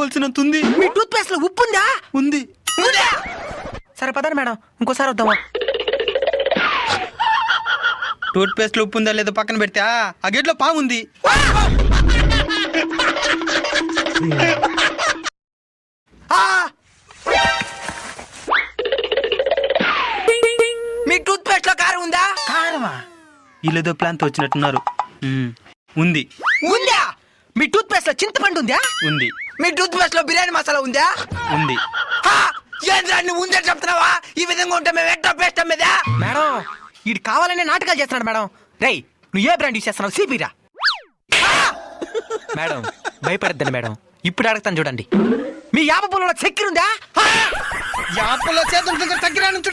కావాల్సినంత ఉంది. మీ tooth paste లో ఉప్పు ఉందా? ఉంది. సరే పదండి మేడం, ఇంకోసారి వద్దామా? టూత్ పేస్ట్ లో ఉప్పు ఉందా లేదో పక్కన పెడితే ఆ గేట్లో పాము ఉంది. మీ టూత్ పేస్ట్ లో కారం ఉందా? కారమా? వీళ్ళేదో ప్లాన్ తో వచ్చినట్టున్నారు. ఉంది. ఉందా? మీ టూత్ పేస్ట్ లో చింతపండు ఉందా? ఉంది. మీ టూత్ పేస్ట్ లో బిర్యానీ మసాలా ఉందా? ఉంది. ఏంద్రా నువ్వు ఉందే చెప్తున్నావా? ఈ విధంగా ఉంటే మేము ఎట్లా పేస్ట్ అమ్మేదా? మేడం వీడు కావాలనే నాటకాలు చేస్తున్నాడు మేడం. రేయ్ నువ్వు ఏ బ్రాండ్ యూస్ చేస్తున్నావు? సిపిరా. మేడం భయపడద్దండి మేడం, ఇప్పుడు అడుగుతాను చూడండి. మీ యాప పొలంలో చక్కెర ఉందా? యాపలో చేతులు దగ్గర తగ్గిరా నుంచి